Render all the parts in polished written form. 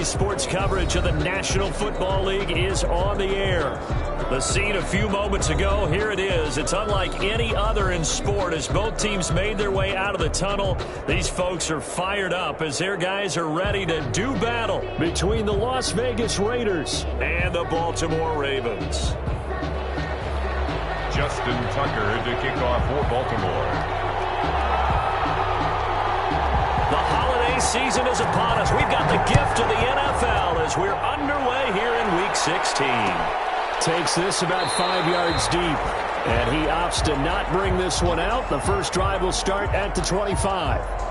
Today's sports coverage of the National Football League is on the air. The scene a few moments ago, here it is. It's unlike any other in sport as both teams made their way out of the tunnel. These folks are fired up as their guys are ready to do battle between the Las Vegas Raiders and the Baltimore Ravens. Justin Tucker to kick off for Baltimore. The holiday season is upon us. We've got the gift of the NFL as we're underway here in Week 16. Takes this about 5 yards deep, and he opts to not bring this one out. The first drive will start at the 25.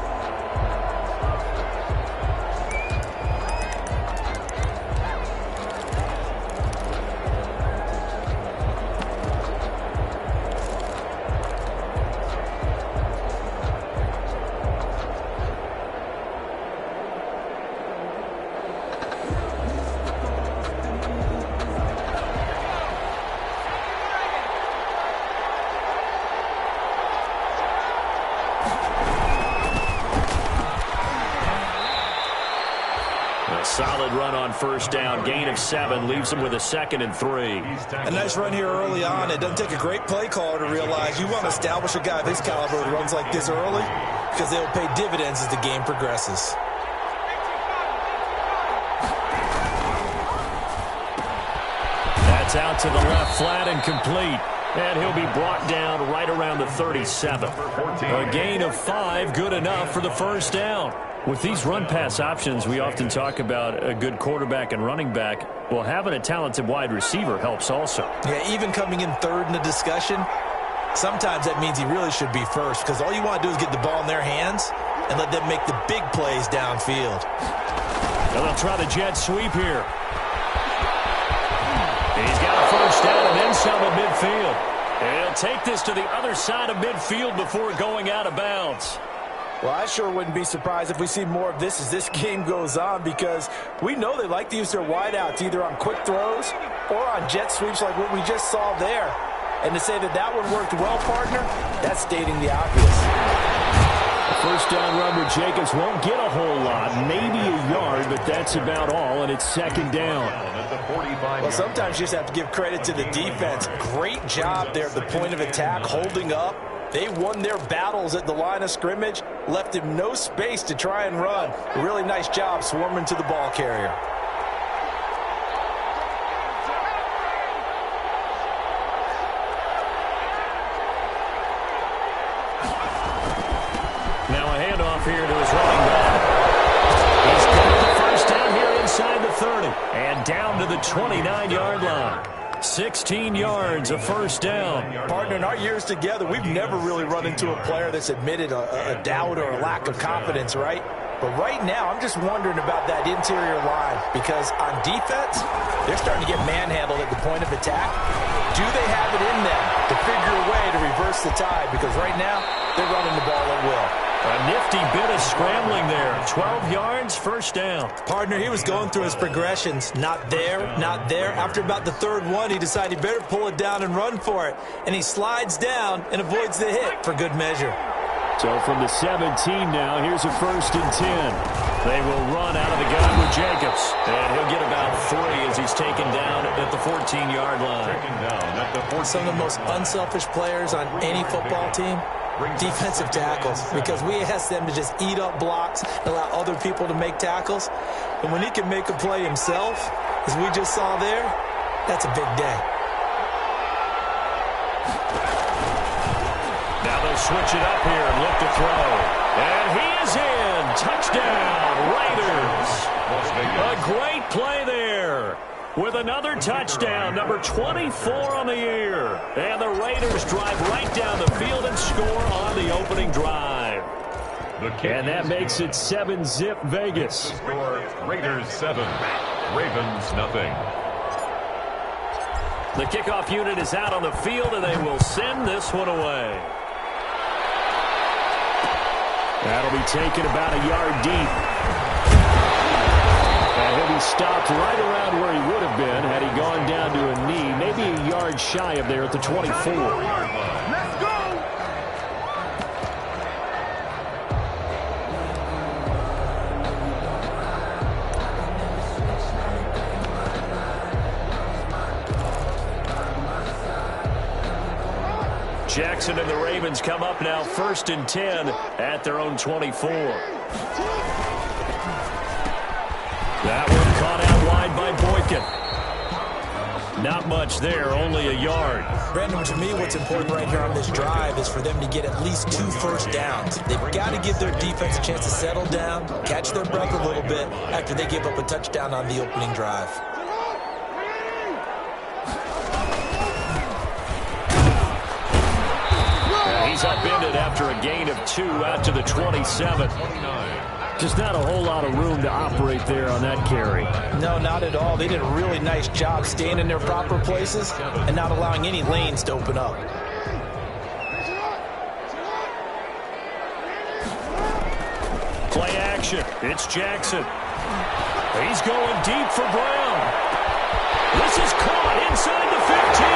Solid run on first down. Gain of 7 leaves him with a 2nd and 3. A nice run here early on. It doesn't take a great play caller to realize you want to establish a guy of his caliber who runs like this early because they'll pay dividends as the game progresses. That's out to the left, flat and complete. And he'll be brought down right around the 37. A gain of 5, good enough for the first down. With these run-pass options, we often talk about a good quarterback and running back. Well, having a talented wide receiver helps also. Yeah, even coming in third in the discussion, sometimes that means he really should be first because all you want to do is get the ball in their hands and let them make the big plays downfield. Now they'll try the jet sweep here. He's got a first down and then some at midfield. And he'll take this to the other side of midfield before going out of bounds. Well, I sure wouldn't be surprised if we see more of this as this game goes on because we know they like to use their wideouts either on quick throws or on jet sweeps like what we just saw there. And to say that that one worked well, partner, that's stating the obvious. The first down run with Jacobs won't get a whole lot, maybe a yard, but that's about all, and it's 2nd down. Well, sometimes you just have to give credit to the defense. Great job there at the point of attack, holding up. They won their battles at the line of scrimmage, left him no space to try and run. A really nice job swarming to the ball carrier. Now a handoff here to his running back. He's got the first down here inside the 30 and down to the 29-yard line. 16 yards, a first down. Partner, in our years together, we've never really run into a player that's admitted a doubt or a lack of confidence, right? But right now, I'm just wondering about that interior line because on defense, they're starting to get manhandled at the point of attack. Do they have it in them to figure a way to reverse the tide? Because right now, they're running the ball at will. A nifty bit of scrambling there. 12 yards, first down. Partner, he was going through his progressions. Not there, not there. After about the third one, he decided he better pull it down and run for it. And he slides down and avoids the hit for good measure. So from the 17 now, here's a 1st and 10. They will run out of the gun with Jacobs. And he'll get about 3 as he's taken down at the 14-yard line. Some of the most unselfish players on any football team, defensive tackles, because we ask them to just eat up blocks and allow other people to make tackles. And when he can make a play himself, as we just saw there, that's a big day. Now they'll switch it up here and look to throw. And he is in. Touchdown, Raiders. A great play there. With another touchdown, number 24 on the year. And the Raiders drive right down the field and score on the opening drive. And that makes it 7-zip Vegas. Score Raiders 7, Ravens nothing. The kickoff unit is out on the field, and they will send this one away. That'll be taken about a yard deep. And he'll be stopped right around where he would have been had he gone down to a knee, maybe a yard shy of there at the 24. Let's go! Jackson and the Ravens come up now 1st and 10 at their own 24. That one caught out wide by Boykin. Not much there, only a yard. Brandon, to me, what's important right here on this drive is for them to get at least 2 first downs. They've got to give their defense a chance to settle down, catch their breath a little bit after they give up a touchdown on the opening drive. He's upended after a gain of 2 out to the 27. Just not a whole lot of room to operate there on that carry. No, not at all. They did a really nice job staying in their proper places and not allowing any lanes to open up. Play action. It's Jackson. He's going deep for Brown. This is caught inside the 15.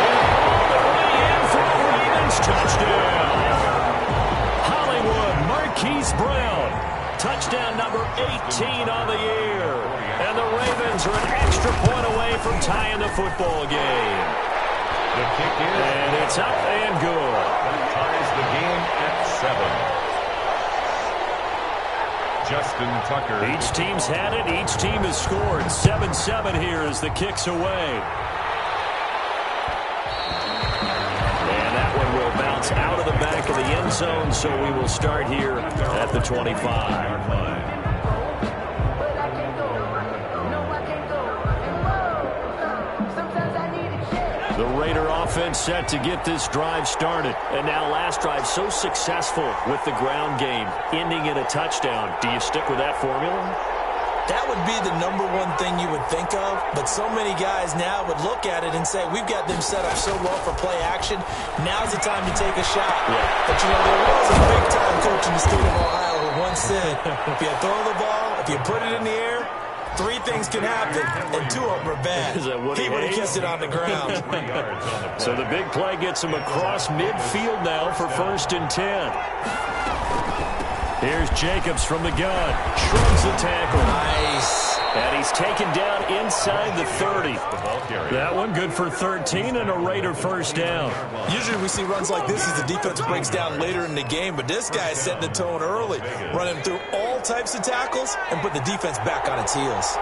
And all the way in for a Ravens touchdown. Hollywood Marquise Brown. Touchdown number 18 on the year. And the Ravens are an extra point away from tying the football game. The kick is. And it's up and good. That ties the game at 7. Justin Tucker. Each team's had it. Each team has scored. 7-7 here as the kick's away. Out of the back of the end zone, so we will start here at the 25. The Raider offense set to get this drive started. And now last drive so successful with the ground game, ending in a touchdown. Do you stick with that formula? That would be the number one thing you would think of, but so many guys now would look at it and say, we've got them set up so well for play action, now's the time to take a shot. Yeah. But, you know, there was a big-time coach in the state of Ohio who once said, if you throw the ball, if you put it in the air, 3 things can happen, and 2 of them are bad. He would have kept it on the ground. So the big play gets him across midfield now for 1st and 10. Here's Jacobs from the gun. Shrugs the tackle. Nice. And he's taken down inside the 30. That one good for 13 and a Raider first down. Usually we see runs like this as the defense breaks down later in the game, but this guy is setting the tone early, running through all types of tackles and put the defense back on its heels.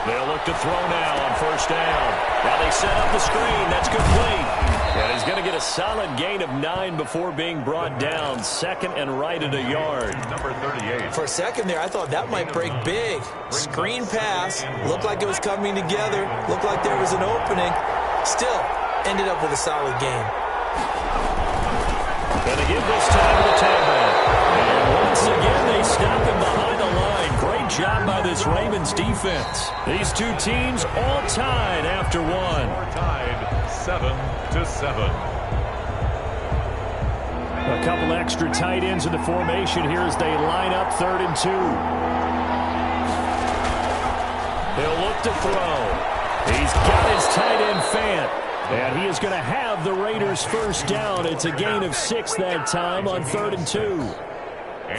They'll look to throw now on first down. Now they set up the screen. That's complete. And he's going to get a solid gain of 9 before being brought down. 2nd and right at a yard. Number 38. For a second there, I thought that might break big. Screen pass. Looked like it was coming together. Looked like there was an opening. Still, ended up with a solid game. Going to give this time to the tailback. And once again, they stop him behind the line. Great job by this Ravens defense. These 2 teams all tied after 1. Tied 7-7. A couple extra tight ends in the formation here as they line up 3rd and 2. He'll look to throw. He's got his tight end Fant. And he is going to have the Raiders first down. It's a gain of 6 that time on 3rd and 2.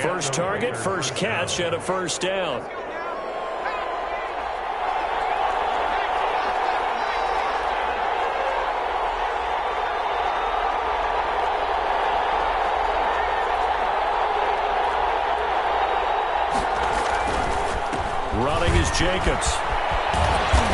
First target, first catch, and a first down. Running is Jacobs.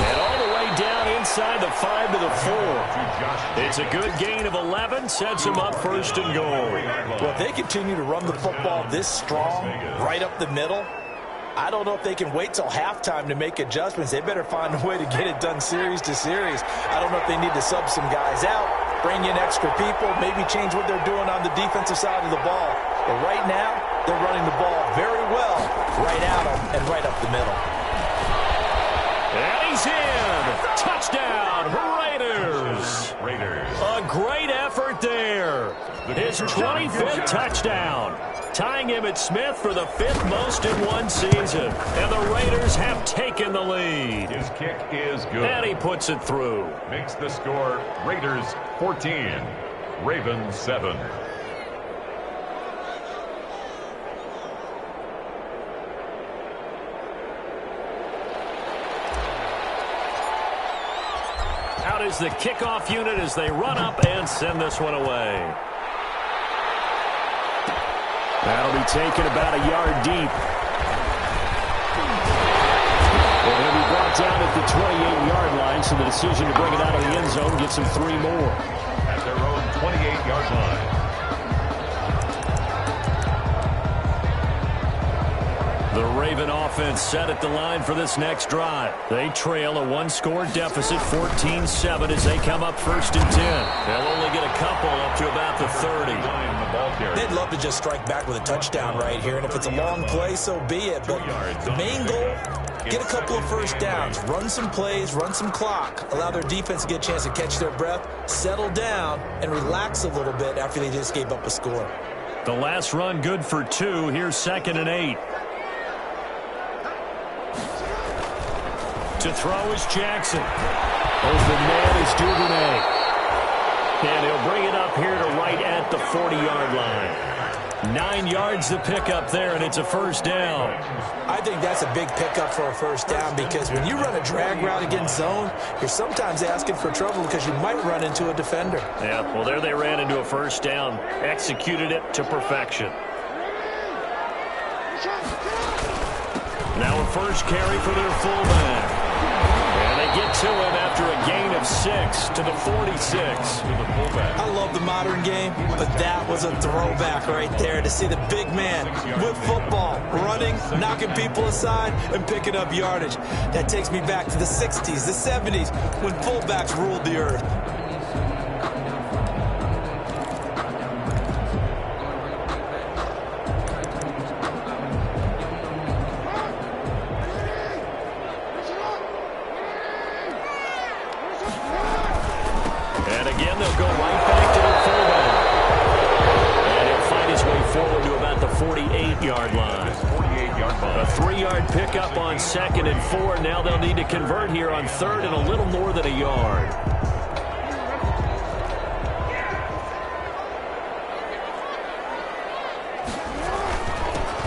And all the way down inside the 5 to the 4. It's a good gain of 11, sets him up 1st and goal. Well, if they continue to run the football this strong, right up the middle, I don't know if they can wait till halftime to make adjustments. They better find a way to get it done series to series. I don't know if they need to sub some guys out, bring in extra people, maybe change what they're doing on the defensive side of the ball. But right now, they're running the ball very well right at them and right up the middle. And he's in. Touchdown, Raiders. A great effort there. His 25th touchdown. Tying him at Smith for the 5th most in one season. And the Raiders have taken the lead. His kick is good. And he puts it through. Makes the score Raiders 14, Ravens 7. out is the kickoff unit as they run up and send this one away. That'll be taken about a yard deep. Well, he'll be brought down at the 28-yard line, so the decision to bring it out of the end zone gets him 3 more. At their own 28-yard line. The Raven offense set at the line for this next drive. They trail a 1-score deficit, 14-7, as they come up 1st and 10. They'll only get a couple up to about the 30. They'd love to just strike back with a touchdown right here, and if it's a long play, so be it. But the main goal, get a couple of first downs, run some plays, run some clock, allow their defense to get a chance to catch their breath, settle down, and relax a little bit after they just gave up a score. The last run good for 2. Here's 2nd and 8. To throw is Jackson. Open man is Duvernay. And he'll bring it up here to right at the 40-yard line. 9 yards to pick up there, and it's a first down. I think that's a big pickup for a first down because when you run a drag route against zone, you're sometimes asking for trouble because you might run into a defender. Yeah, well, there they ran into a first down, executed it to perfection. Now a first carry for their fullback. And they get to him after a gain of 6 to the 46. I love the modern game, but that was a throwback right there to see the big man with football, running, knocking people aside, and picking up yardage. That takes me back to the 60s, the 70s, when fullbacks ruled the earth. A 3-yard pickup on 2nd and 4. Now they'll need to convert here on 3rd and a little more than a yard.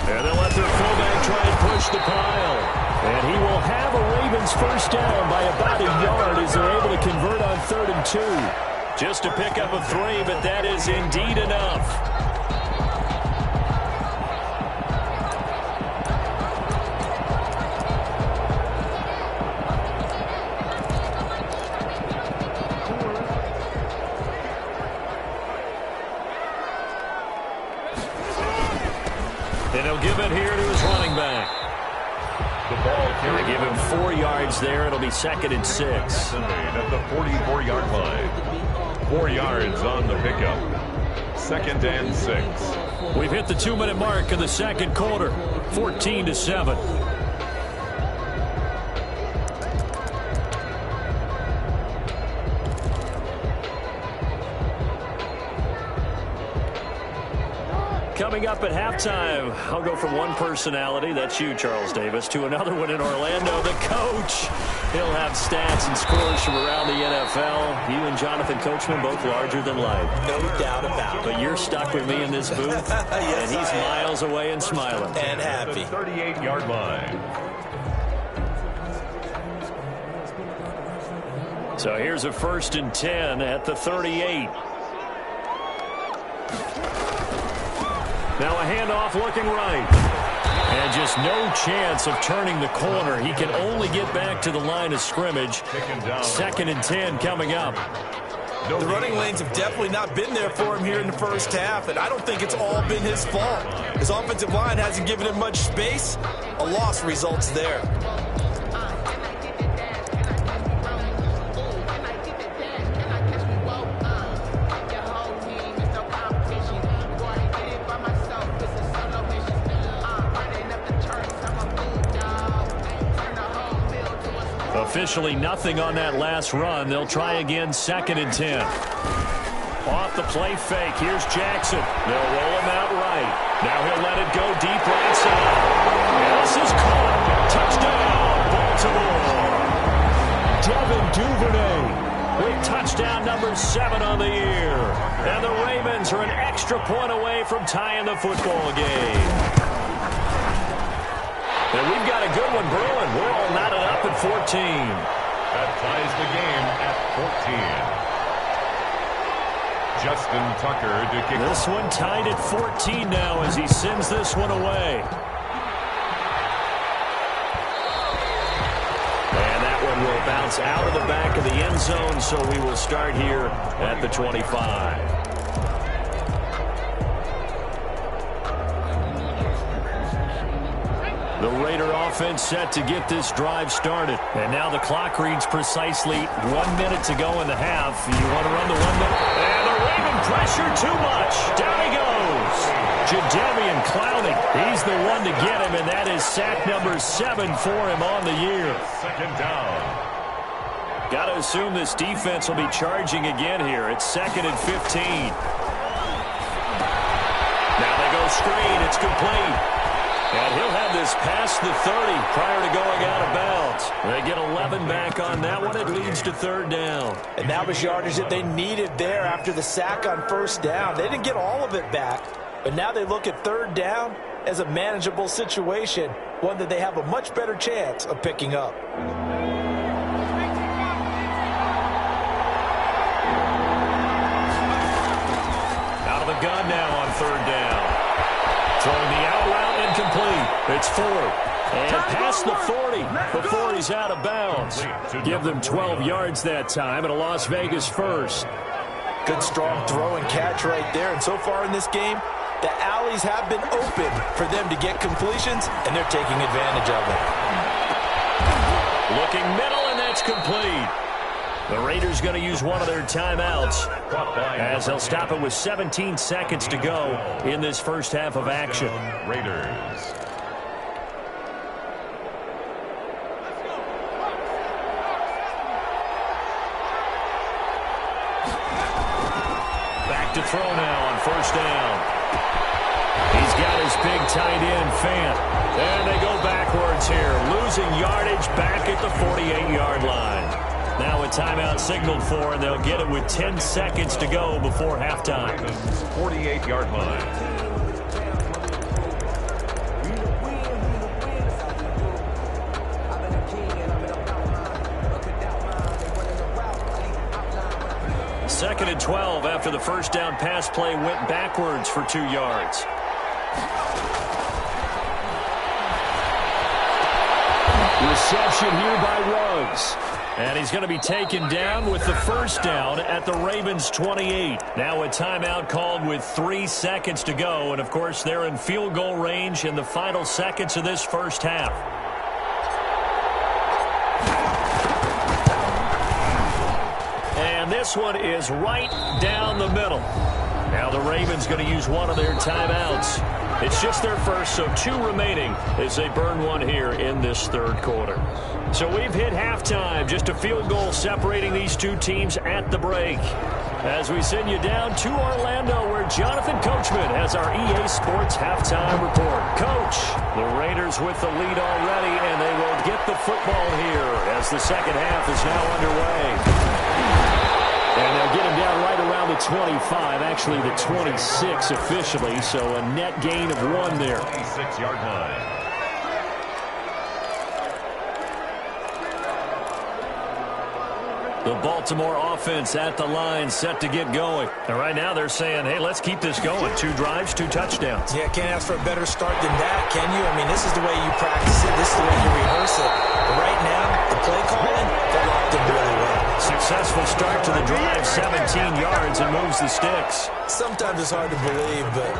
And they'll let their fullback try and push the pile. And he will have a Ravens first down by about a yard as they're able to convert on 3rd and 2. Just to pick up a 3, but that is indeed enough. And he'll give it here to his running back. The ball carried. They give him 4 yards there. It'll be 2nd and 6. At the 44-yard line. 4 yards on the pickup. 2nd and 6. We've hit the 2-minute mark in the 2nd quarter. 14-7. Coming up at halftime, I'll go from one personality, that's you, Charles Davis, to another one in Orlando, the coach. He'll have stats and scores from around the NFL. You and Jonathan Coachman, both larger than life. No doubt about it. But you're stuck with me in this booth, yes, and he's miles away and smiling. And happy. 38-yard line. So here's a 1st and 10 at the 38. Now a handoff looking right. And just no chance of turning the corner. He can only get back to the line of scrimmage. 2nd and 10 coming up. The running lanes have definitely not been there for him here in the first half, and I don't think it's all been his fault. His offensive line hasn't given him much space. A loss results there. Officially nothing on that last run. They'll try again 2nd and 10. Off the play fake. Here's Jackson. They'll roll him out right. Now he'll let it go deep right side. And this is caught. Touchdown, Baltimore. Devin Duvernay with touchdown number 7 on the year. And the Ravens are an extra point away from tying the football game. And we've got a good one brewing. We're all knotted up at 14. That ties the game at 14. Justin Tucker to kick. This one tied at 14 now as he sends this one away. And that one will bounce out of the back of the end zone, so we will start here at the 25. The Raider offense set to get this drive started. And now the clock reads precisely 1 minute to go in the half. You want to run the 1 minute? And the Raven pressure too much. Down he goes. Jadeveon Clowney. He's the one to get him, and that is sack number 7 for him on the year. Second down. Got to assume this defense will be charging again here. It's 2nd and 15. Now they go screen. It's complete. And he'll have this past the 30 prior to going out of bounds. They get 11 back on that one. It leads to 3rd down. And that was yardage that they needed there after the sack on 1st down. They didn't get all of it back, but now they look at 3rd down as a manageable situation, one that they have a much better chance of picking up. Out of the gun now on 3rd down. Throwing the out route incomplete. It's Ford. And past the 40 before he's out of bounds. Give them 12 yards that time, and a Las Vegas first. Good strong throw and catch right there. And so far in this game, the alleys have been open for them to get completions, and they're taking advantage of it. Looking middle, and that's complete. The Raiders going to use one of their timeouts as they'll stop it with 17 seconds to go in this first half of action. Raiders. Back to throw now on 1st down. He's got his big tight end, Fant. And they go backwards here, losing yardage back at the 48-yard line. Now a timeout signaled for, and they'll get it with 10 seconds to go before halftime. 48-yard line. Second and 12 after the 1st down pass play went backwards for 2 yards. Reception here by Ruggs. And he's going to be taken down with the 1st down at the Ravens' 28. Now a timeout called with 3 seconds to go. And, of course, they're in field goal range in the final seconds of this first half. And this one is right down the middle. Now the Ravens going to use one of their timeouts. It's just their first, so 2 remaining as they burn one here in this 3rd quarter. So we've hit halftime, just a field goal separating these 2 teams at the break. As we send you down to Orlando, where Jonathan Coachman has our EA Sports halftime report. Coach, the Raiders with the lead already, and they will get the football here as the second half is now underway. And they'll get him down right around the 25, actually the 26 officially, so a net gain of 1 there. 26-yard line. The Baltimore offense at the line, set to get going. And right now they're saying, hey, let's keep this going. 2 drives, 2 touchdowns. Yeah, can't ask for a better start than that, can you? I mean, this is the way you practice it. This is the way you rehearse it. But right now, the play calling, they're locked in really well. Successful start to the drive, 17 yards, and moves the sticks. Sometimes it's hard to believe, but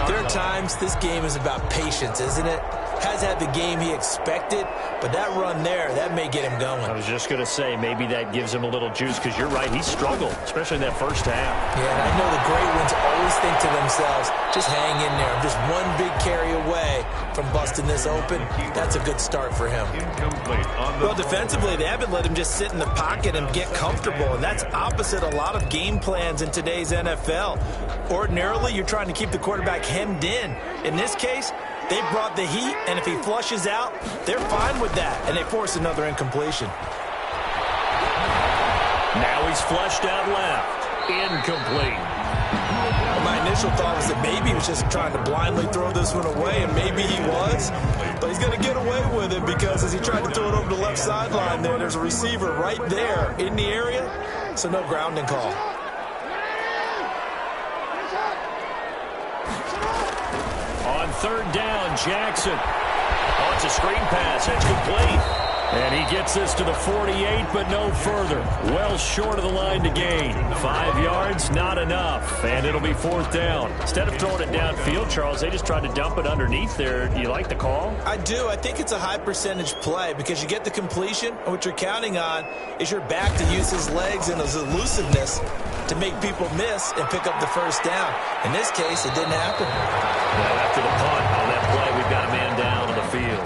there are times this game is about patience, isn't it? Has had the game he expected, but that run there, that may get him going. I was just going to say, maybe that gives him a little juice, because you're right, he struggled, especially in that first half. Yeah, and I know the great ones always think to themselves, just hang in there. I'm just one big carry away from busting this open. That's a good start for him. Well, defensively, they haven't let him just sit in the pocket and get comfortable, and that's opposite a lot of game plans in today's NFL. Ordinarily, you're trying to keep the quarterback hemmed in. In this case, they brought the heat, and if he flushes out, they're fine with that, and they force another incompletion. Now he's flushed out left. Incomplete. Well, my initial thought was that maybe he was just trying to blindly throw this one away, and maybe he was. But he's going to get away with it because as he tried to throw it over the left sideline there's a receiver right there in the area, so no grounding call. On third down, Jackson. Oh, it's a screen pass. That's complete. And he gets this to the 48, but no further. Well short of the line to gain. 5 yards, not enough. And it'll be fourth down. Instead of throwing it downfield, Charles, they just tried to dump it underneath there. Do you like the call? I do. I think it's a high percentage play because you get the completion, and what you're counting on is your back to use his legs and his elusiveness to make people miss and pick up the first down. In this case, it didn't happen. Well, after the punt on that play, we've got a man down on the field.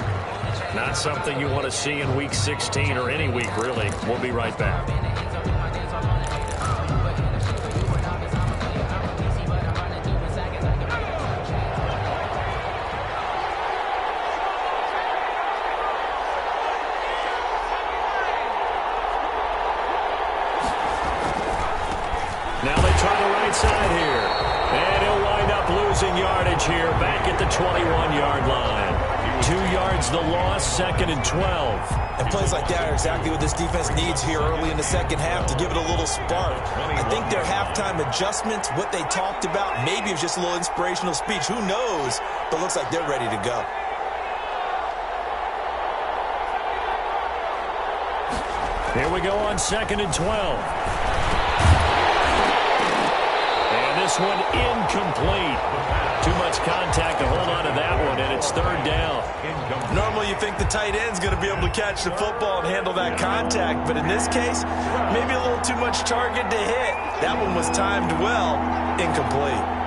Not something you want to see in Week 16 or any week, really. We'll be right back. Now they try the right side here. And he'll wind up losing yardage here back at the 21-yard line. 2 yards the loss, second and 12. And plays like that are exactly what this defense needs here early in the second half to give it a little spark. I think their halftime adjustments, what they talked about, maybe it was just a little inspirational speech. Who knows? But looks like they're ready to go. Here we go on second and 12. And this one incomplete. Too much contact to hold on to that one, and it's third down. Normally you think the tight end's going to be able to catch the football and handle that contact, but in this case, maybe a little too much target to hit. That one was timed well, incomplete.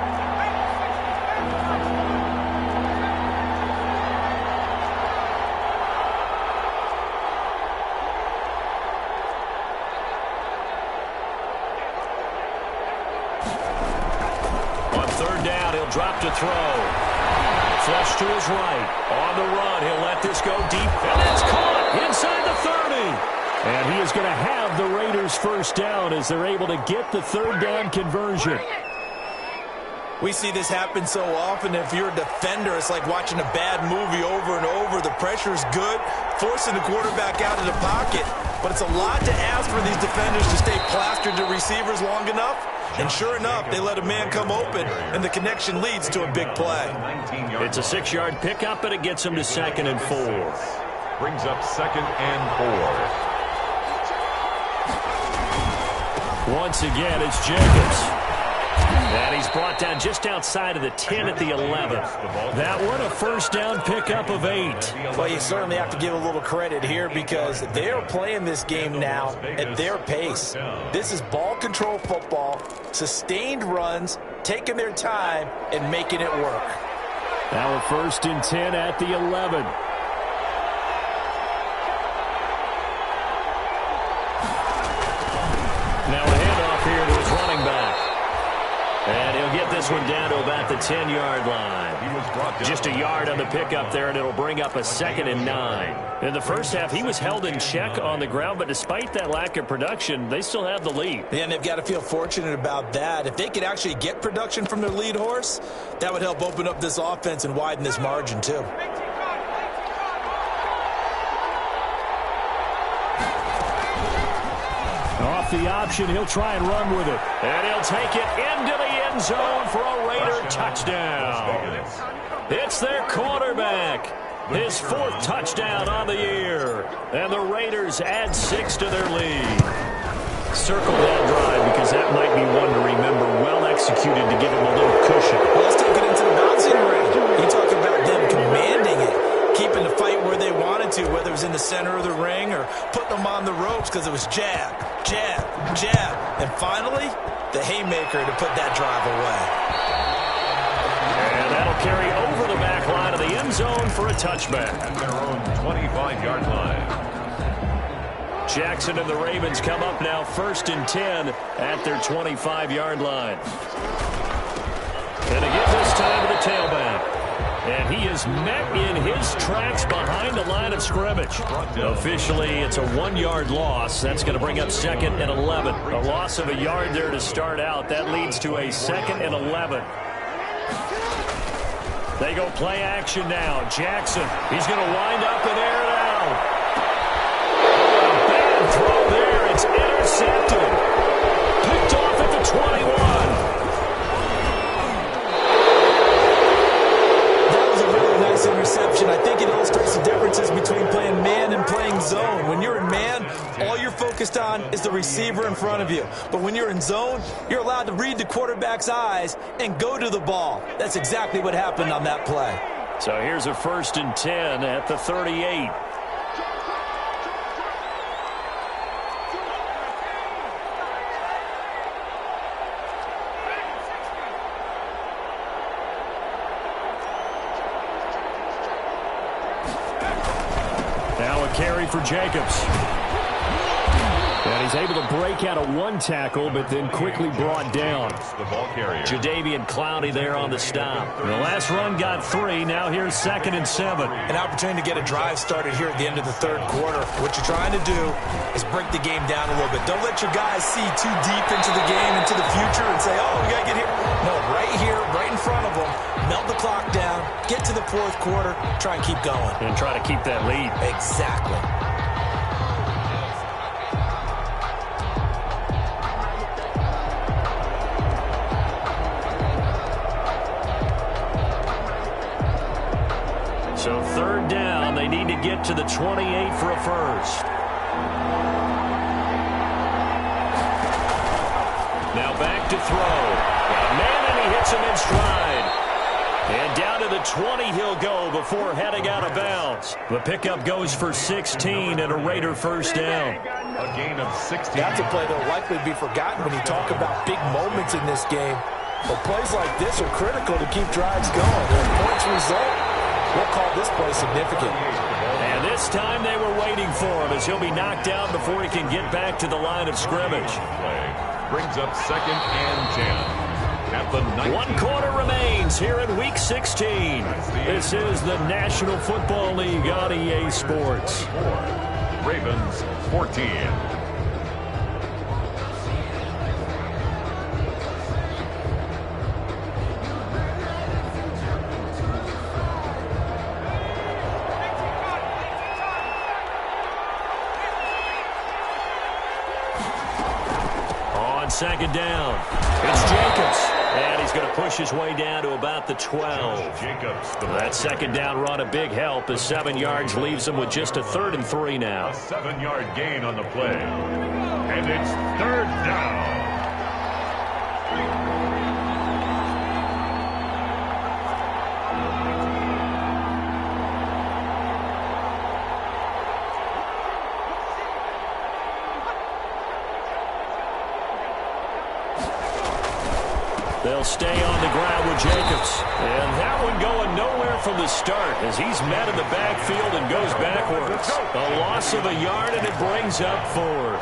Drop to throw. Flush to his right. On the run. He'll let this go deep. And that's caught inside the 30. And he is going to have the Raiders first down as they're able to get the third down conversion. We see this happen so often. If you're a defender, it's like watching a bad movie over and over. The pressure is good, forcing the quarterback out of the pocket. But it's a lot to ask for these defenders to stay plastered to receivers long enough. And sure enough, they let a man come open, and the connection leads to a big play. It's a 6-yard pickup, and it gets him to second and 4. Brings up second and 4. Once again, it's Jacobs. And he's brought down just outside of the 10 at the 11. That one, a first down pickup of 8. Well, you certainly have to give a little credit here because they are playing this game now at their pace. This is ball control football, sustained runs, taking their time and making it work. Now a first and 10 at the 11. Now a handoff here to his running back. And he'll get this one down to about the 10-yard line. Just a yard on the pickup there, and it'll bring up a second and 9. In the first half, he was held in check on the ground, but despite that lack of production, they still have the lead. Yeah, and they've got to feel fortunate about that. If they could actually get production from their lead horse, that would help open up this offense and widen this margin, too. Off the option, he'll try and run with it. And he'll take it into the end zone for a Raider touchdown. It's their quarterback. His 4th touchdown on the year. And the Raiders add 6 to their lead. Circle that drive because that might be one to remember. Well executed to give him a little cushion. Well, let's take it into the bouncing ring. You talk about them commanding it, keeping the fight where they wanted to, whether it was in the center of the ring or putting them on the ropes because it was jab, jab, jab. And finally, the haymaker to put that drive away. And that'll carry over the back line of the end zone for a touchback. At their own 25-yard line. Jackson and the Ravens come up now first and 10 at their 25-yard line. And again this time to the tailback. And he is met in his tracks behind the line of of scrimmage. Officially, it's a 1-yard loss. That's going to bring up 2nd and 11. A loss of a yard there to start out. That leads to a 2nd and 11. They go play action now. Jackson, he's going to wind up and air it out. A bad throw there. It's intercepted. Picked off at the 21. Interception. I think it illustrates the differences between playing man and playing zone. When you're in man, all you're focused on is the receiver in front of you. But when you're in zone, you're allowed to read the quarterback's eyes and go to the ball. That's exactly what happened on that play. So here's a 1st and 10 at the 38. Carry for Jacobs. And he's able to break out of one tackle, but then quickly brought down. The ball carrier. Jadavian Clowney there on the stop. The last run got 3. Now here's 2nd and 7. An opportunity to get a drive started here at the end of the 3rd quarter. What you're trying to do is break the game down a little bit. Don't let your guys see too deep into the game, into the future, and say, oh, we got to get here. No, right here, right in front of them. Melt the clock down, get to the 4th quarter, try and keep going. And try to keep that lead. Exactly. So 3rd down, they need to get to the 28 for a first. Now back to throw. Man, and he hits him in stride. And down to the 20 he'll go before heading out of bounds. The pickup goes for 16 and a Raider first down. A gain of 16. That's a play that will likely be forgotten when you talk about big moments in this game. But plays like this are critical to keep drives going. And points result, we'll call this play significant. And this time they were waiting for him as he'll be knocked out before he can get back to the line of scrimmage. Brings up 2nd and 10. At the 1 quarter remains here in Week 16. This is the National Football League on EA Sports. Ravens 14. On 2nd down, it's Jacobs. And he's going to push his way down to about the 12. Jacobs. That 2nd down run, a big help as 7 yards leaves him with just a 3rd and 3 now. A 7-yard gain on the play. And it's 3rd down. They'll stay on the ground with Jacobs. And that one going nowhere from the start as he's met in the backfield and goes backwards. A loss of a yard, and it brings up 4th.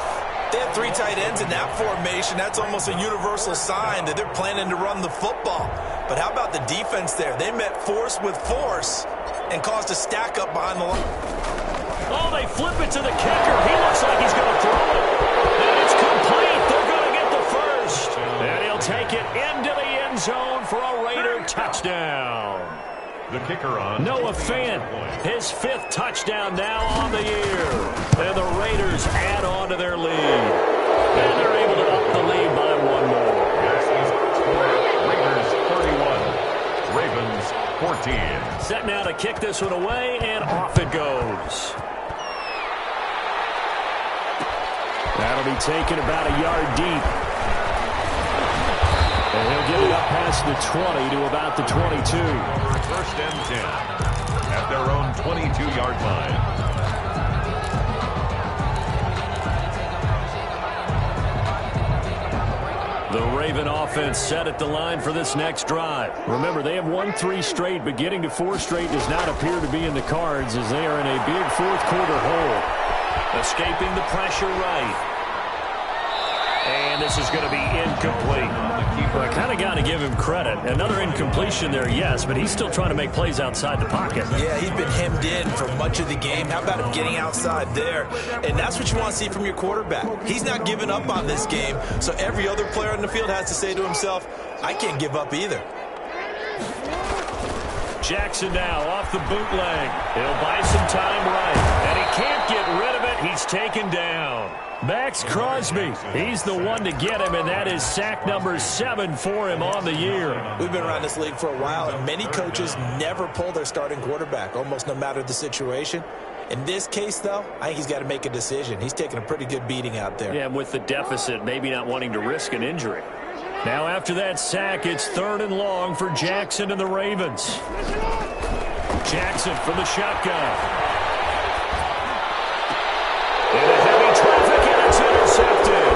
They have 3 tight ends in that formation. That's almost a universal sign that they're planning to run the football. But how about the defense there? They met force with force and caused a stack up behind the line. Oh, they flip it to the kicker. He looks like he's going to throw it. And it's complete. They're going to get the first. And he'll take it into the end zone for a Raider touchdown. The kicker on. Noah Fant, his 5th touchdown now on the year. And the Raiders add on to their lead. And they're able to up the lead by 1 more. Raiders 31. Ravens 14. Set now to kick this one away, and off it goes. That'll be taken about a yard deep. And he'll get it up past the 20 to about the 22. 1st and 10 at their own 22-yard line. The Raven offense set at the line for this next drive. Remember, they have won 3 straight, but getting to 4 straight does not appear to be in the cards as they are in a big 4th quarter hole. Escaping the pressure right. And And this is going to be incomplete. Well, I kind of got to give him credit. Another incompletion there, yes, but he's still trying to make plays outside the pocket. Yeah, he's been hemmed in for much of the game. How about him getting outside there? And that's what you want to see from your quarterback. He's not giving up on this game, so every other player on the field has to say to himself, I can't give up either. Jackson now off the bootleg. He'll buy some time right. And he can't get rid of it. He's taken down. Max Crosby, he's the one to get him, and that is sack number 7 for him on the year. We've been around this league for a while, and many coaches never pull their starting quarterback, almost no matter the situation. In this case, though, I think he's got to make a decision. He's taking a pretty good beating out there. Yeah, with the deficit, maybe not wanting to risk an injury. Now after that sack, it's 3rd and long for Jackson and the Ravens. Jackson from the shotgun. And a heavy traffic, and it's intercepted.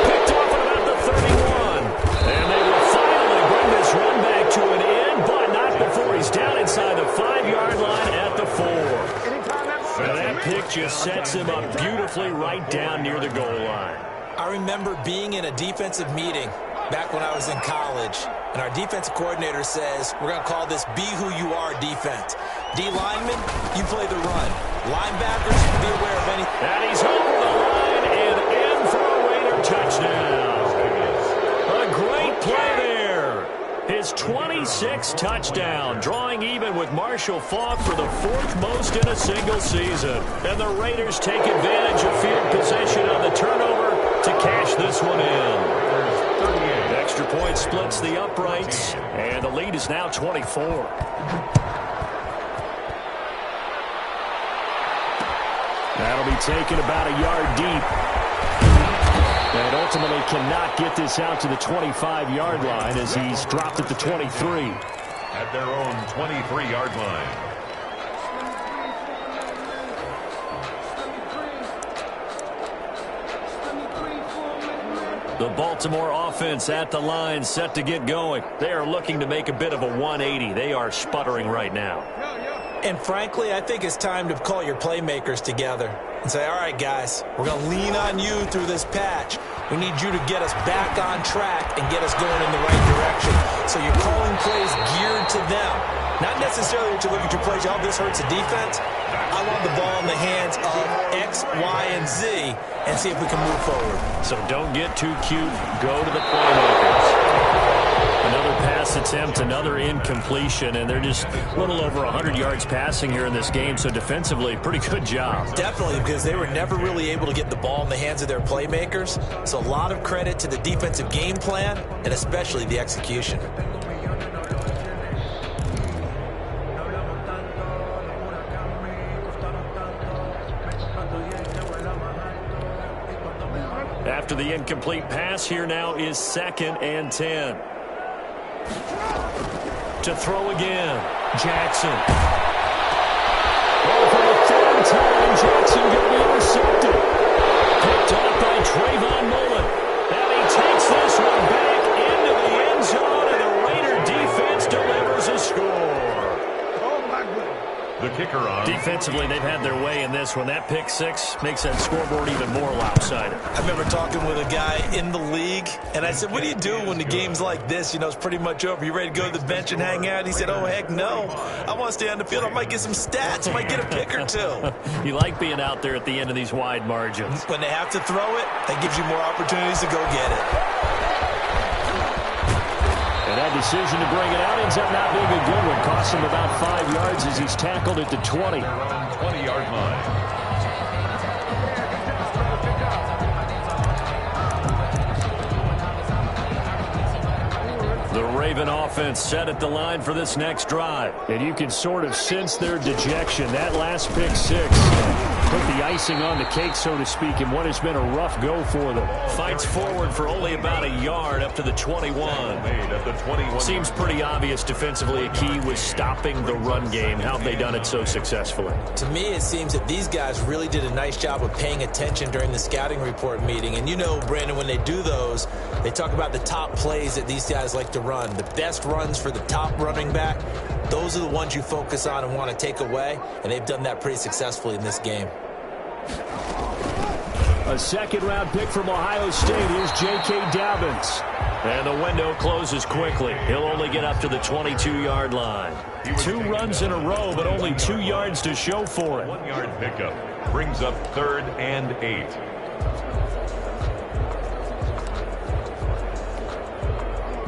Picked off at about the 31. And they will finally bring this run back to an end, but not before he's down inside the 5-yard line at the 4. And that pick just sets him up beautifully right down near the goal line. I remember being in a defensive meeting back when I was in college, and our defensive coordinator says, we're going to call this Be Who You Are defense. D linemen, you play the run. Linebackers, be aware of anything. And he's over the line and in for a Raider touchdown. A great play there. His 26th touchdown, drawing even with Marshall Faulk for the 4th most in a single season. And the Raiders take advantage of field possession on the turnover to cash this one in. Extra point splits the uprights, and the lead is now 24. That'll be taken about a yard deep. And ultimately cannot get this out to the 25-yard line as he's dropped at the 23. At their own 23-yard line. The Baltimore offense at the line, set to get going. They are looking to make a bit of a 180. They are sputtering right now. And frankly, I think it's time to call your playmakers together and say, all right, guys, we're going to lean on you through this patch. We need you to get us back on track and get us going in the right direction. So you're calling plays geared to them. Not necessarily that you look at your plays, oh, this hurts the defense. I want the ball in the hands of X, Y, and Z and see if we can move forward. So don't get too cute. Go to the playmakers. Another pass attempt, another incompletion, and they're just a little over 100 yards passing here in this game, so defensively, pretty good job. Definitely, because they were never really able to get the ball in the hands of their playmakers, so a lot of credit to the defensive game plan and especially the execution. After the incomplete pass, here now is 2nd and 10. To throw again, Jackson. Oh, for the 3rd time, Jackson going to be intercepted. Picked off by Trayvon Mullen. And he takes this one back into the end zone, and the Raider defense delivers a score. The kicker on. Defensively, they've had their way in this one. That pick 6 makes that scoreboard even more lopsided. I remember talking with a guy in the league, and I said, what do you do when the game's like this? You know, it's pretty much over. You ready to go to the bench and hang out? He said, oh, heck no. I want to stay on the field. I might get some stats. I might get a pick or two. You like being out there at the end of these wide margins. When they have to throw it, that gives you more opportunities to go get it. And that decision to bring it out ends up not being a good one. Costs him about 5 yards as he's tackled at the 20. 20-yard line. The Raven offense set at the line for this next drive. And you can sort of sense their dejection. That last pick 6 put the icing on the cake, so to speak, in what has been a rough go for them. Fights forward for only about a yard up to the 21. Seems pretty obvious defensively a key was stopping the run game. How have they done it so successfully? To me, it seems that these guys really did a nice job of paying attention during the scouting report meeting. And you know, Brandon, when they do those, they talk about the top plays that these guys like to run. The best runs for the top running back, those are the ones you focus on and want to take away. And they've done that pretty successfully in this game. A second-round pick from Ohio State. Here's J.K. Dobbins. And the window closes quickly. He'll only get up to the 22-yard line. 2 runs in a row, but only 2 yards to show for it. 1-yard pickup brings up 3rd and 8.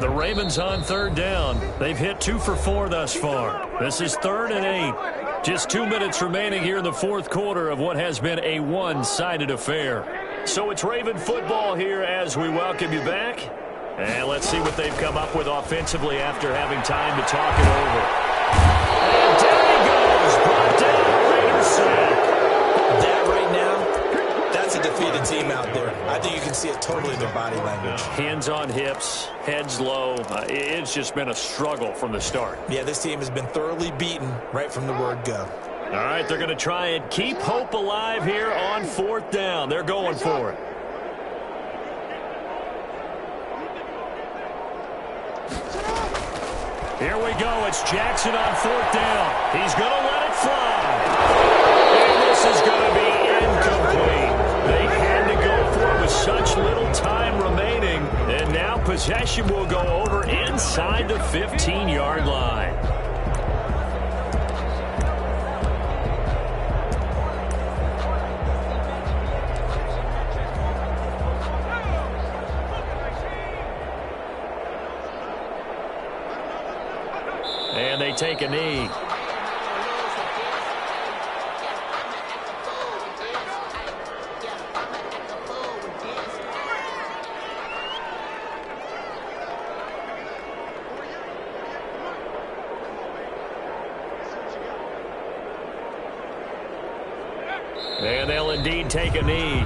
The Ravens on 3rd down. They've hit 2 for 4 thus far. This is 3rd and 8. Just 2 minutes remaining here in the 4th quarter of what has been a one-sided affair. So it's Raven football here as we welcome you back. And let's see what they've come up with offensively after having time to talk it over. And down he goes. Brought down, Raiders sack. That right now, that's a defeated team out there. I think you can see it totally in their body language. Hands on hips, heads low. It's just been a struggle from the start. Yeah, this team has been thoroughly beaten right from the word go. All right, they're going to try and keep hope alive here on 4th down. They're going for it. Here we go. It's Jackson on 4th down. He's going to let it fly. And this is going to be incomplete. They had to go for it with such little time remaining. And now possession will go over inside the 15-yard line. And they take a knee. And they'll indeed take a knee.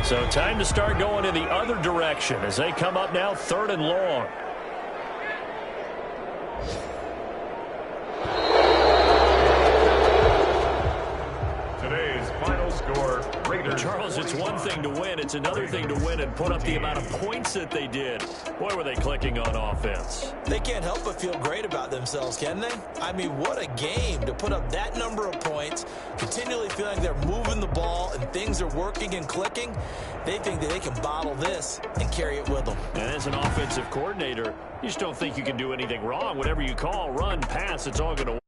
So time to start going in the other direction as they come up now 3rd and long. Today's final score, Raiders. Charles, it's one thing to win. It's another thing to win and put up the amount of points that they did. Boy, were they clicking on offense. They can't help but feel great about themselves, can they? I mean, what a game to put up that number of points, continually feeling they're moving the ball and things are working and clicking. They think that they can bottle this and carry it with them. And as an offensive coordinator, you just don't think you can do anything wrong. Whatever you call, run, pass, it's all going to work.